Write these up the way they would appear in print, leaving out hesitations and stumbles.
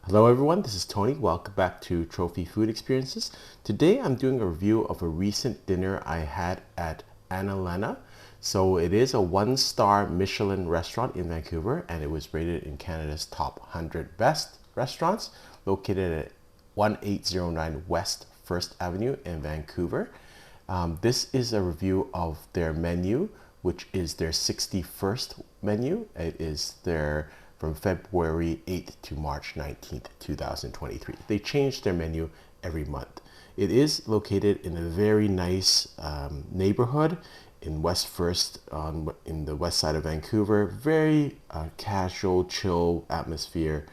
Hello everyone, this is Tony. Welcome back to Trophy Food Experiences. Today I'm doing a review of a recent dinner I had at Annalena. So it is a one-star Michelin restaurant in Vancouver, and it was rated in Canada's top 100 best restaurants, located at 1809 West 1st Avenue in Vancouver. This is a review of their menu, which is their 61st menu. It is their from February 8th to March 19th, 2023. They change their menu every month. It is located in a very nice neighborhood in West First, in the west side of Vancouver. Very casual, chill atmosphere,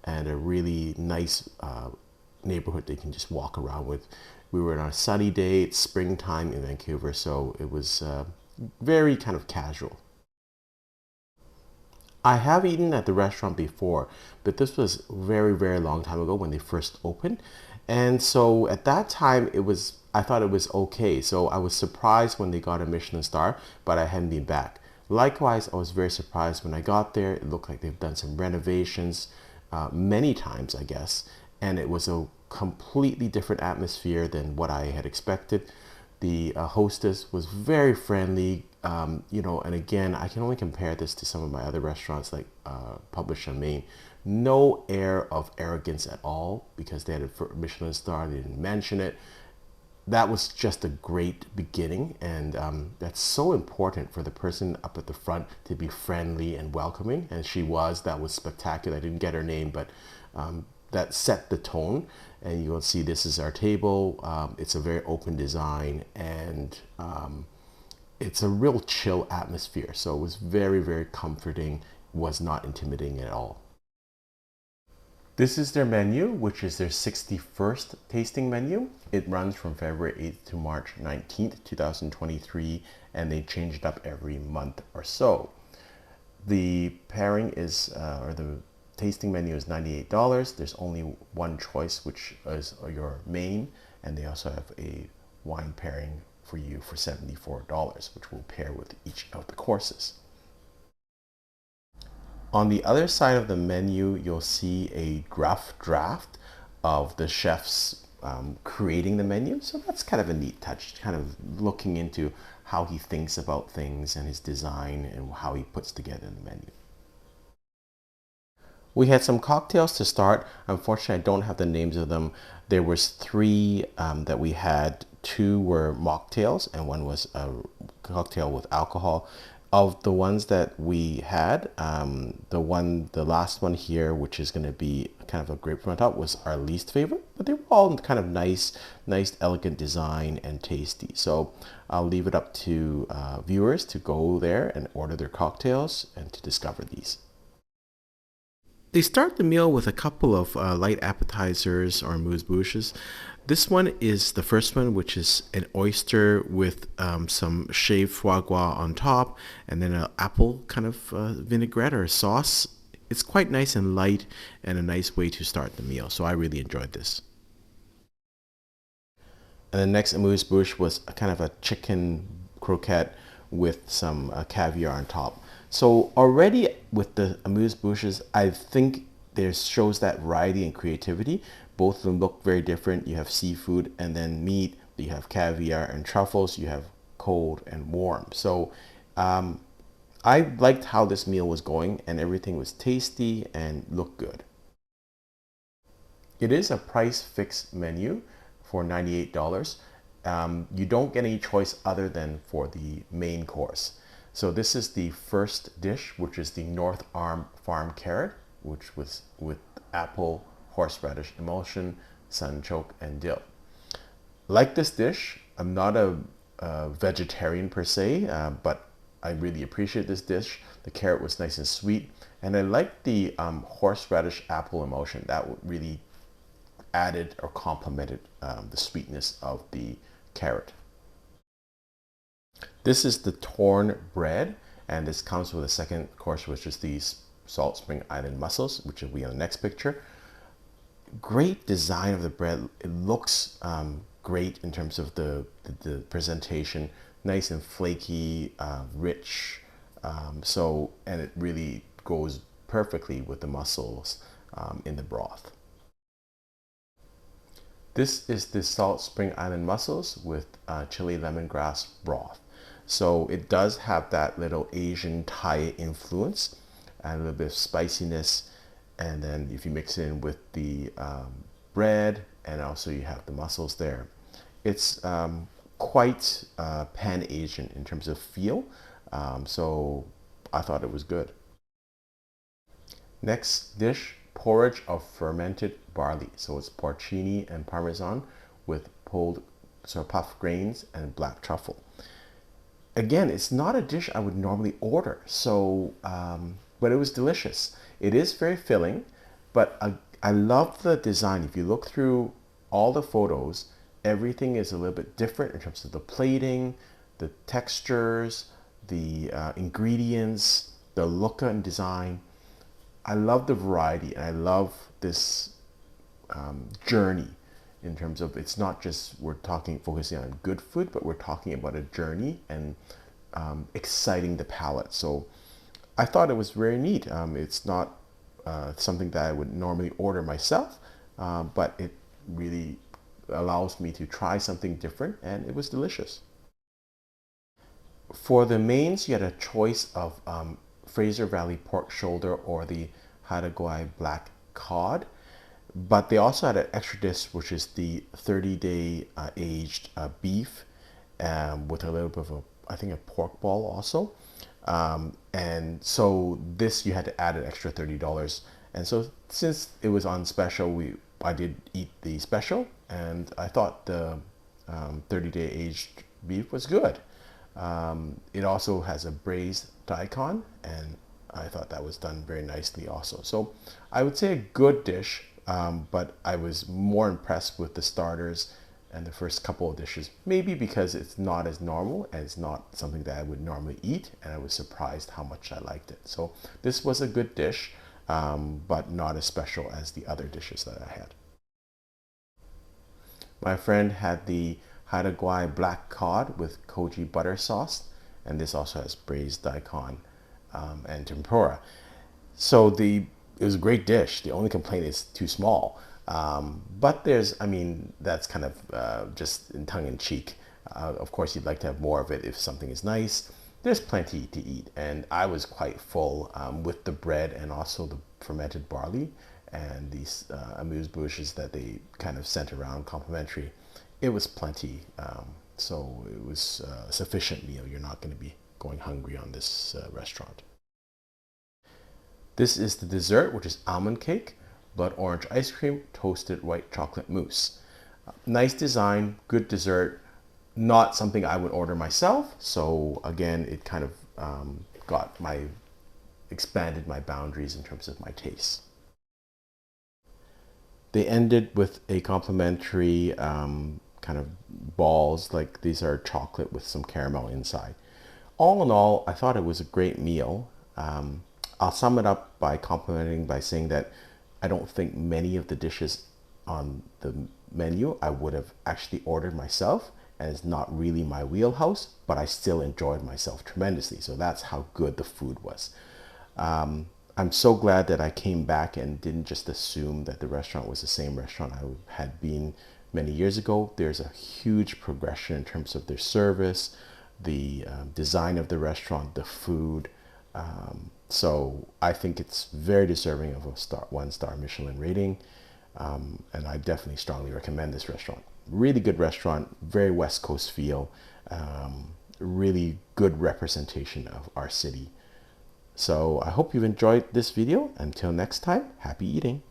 and a really nice neighborhood they can just walk around with. We were on a sunny day. It's springtime in Vancouver, so it was very kind of casual. I have eaten at the restaurant before, but this was very long time ago when they first opened. And so at that time I thought it was okay. So I was surprised when they got a Michelin star, but I hadn't been back. Likewise, I was very surprised when I got there. It looked like they've done some renovations many times, I guess. And it was a completely different atmosphere than what I had expected. The hostess was very friendly, and again, I can only compare this to some of my other restaurants like Publish on Main. No air of arrogance at all because they had a Michelin star, they didn't mention it. That was just a great beginning, and that's so important for the person up at the front to be friendly and welcoming, and she was. That was spectacular. I didn't get her name, but that set the tone. And you will see this is our table. It's a very open design, and it's a real chill atmosphere. So it was very comforting, was not intimidating at all. This is their menu, which is their 61st tasting menu. It runs from February 8th to March 19th, 2023, and they change it up every month or so. The pairing is, or the tasting menu is $98. There's only one choice, which is your main, and they also have a wine pairing for you for $74, which will pair with each of the courses. On the other side of the menu, you'll see a rough draft of the chefs creating the menu. So that's kind of a neat touch, kind of looking into how he thinks about things and his design and how he puts together the menu. We had some cocktails to start. Unfortunately, I don't have the names of them. There was three that we had. Two were mocktails and one was a cocktail with alcohol. Of the ones that we had, the last one here, which is going to be kind of a grapefruit on top, was our least favorite. But they were all kind of nice, elegant design and tasty. So I'll leave it up to viewers to go there and order their cocktails and to discover these. They start the meal with a couple of light appetizers or amuse-bouches. This one is the first one, which is an oyster with some shaved foie gras on top, and then an apple kind of vinaigrette or sauce. It's quite nice and light and a nice way to start the meal, so I really enjoyed this. And the next amuse-bouche was a kind of a chicken croquette with some caviar on top. So already with the amuse-bouches, I think there shows that variety and creativity. Both of them look very different. You have seafood and then meat. You have caviar and truffles. You have cold and warm. So I liked how this meal was going, and everything was tasty and looked good. It is a price fixed menu for $98. You don't get any choice other than for the main course. So this is the first dish, which is the North Arm Farm carrot, which was with apple, horseradish emulsion, sunchoke, and dill. Like this dish, I'm not a vegetarian per se, but I really appreciate this dish. The carrot was nice and sweet, and I like the horseradish apple emulsion. That really added or complemented the sweetness of the carrot. This is the torn bread, and this comes with a second course, which is these Salt Spring Island mussels, which will be on the next picture. Great design of the bread. It looks great in terms of the presentation. Nice and flaky, rich. And it really goes perfectly with the mussels in the broth. This is the Salt Spring Island mussels with chili lemongrass broth. So it does have that little Asian Thai influence and a little bit of spiciness. And then if you mix it in with the bread, and also you have the mussels there, it's quite pan-Asian in terms of feel. So I thought it was good. Next dish, porridge of fermented barley. So it's porcini and parmesan with pulled puff grains and black truffle. Again, it's not a dish I would normally order, so but it was delicious. It is very filling, but I love the design. If you look through all the photos, everything is a little bit different in terms of the plating, the textures, the ingredients, the look and design. I love the variety, and I love this journey in terms of it's not just we're focusing on good food, but we're talking about a journey and exciting the palate. So I thought it was very neat. It's not something that I would normally order myself, but it really allows me to try something different, and it was delicious. For the mains, you had a choice of Fraser Valley pork shoulder or the Haraguay black cod, but they also had an extra dish, which is the 30-day aged beef with a little bit of I think a pork ball also. And so this you had to add an extra $30. And so since it was on special, I did eat the special, and I thought the 30-day aged beef was good. It also has a braised daikon, and I thought that was done very nicely also. So I would say a good dish, but I was more impressed with the starters and the first couple of dishes, maybe because it's not as normal and it's not something that I would normally eat, and I was surprised how much I liked it. So this was a good dish, but not as special as the other dishes that I had. My friend had the Haraguay black cod with koji butter sauce, and this also has braised daikon and tempura. So it was a great dish. The only complaint is too small. But that's kind of just in tongue in cheek. Of course, you'd like to have more of it if something is nice. There's plenty to eat, and I was quite full with the bread and also the fermented barley and these amuse-bouches that they kind of sent around complimentary. It was plenty, so it was a sufficient meal. You're not going to be going hungry on this restaurant. This is the dessert, which is almond cake, blood orange ice cream, toasted white chocolate mousse. Nice design, good dessert, not something I would order myself. So again, it kind of expanded my boundaries in terms of my tastes. They ended with a complimentary kind of balls, like these are chocolate with some caramel inside. All in all, I thought it was a great meal. I'll sum it up by complimenting by saying that I don't think many of the dishes on the menu I would have actually ordered myself, and it's not really my wheelhouse, but I still enjoyed myself tremendously. So that's how good the food was. I'm so glad that I came back and didn't just assume that the restaurant was the same restaurant I had been many years ago. There's a huge progression in terms of their service, the design of the restaurant, the food. So I think it's very deserving of a 1-star Michelin rating. And I definitely strongly recommend this restaurant. Really good restaurant, very West Coast feel, really good representation of our city. So I hope you've enjoyed this video. Until next time, happy eating.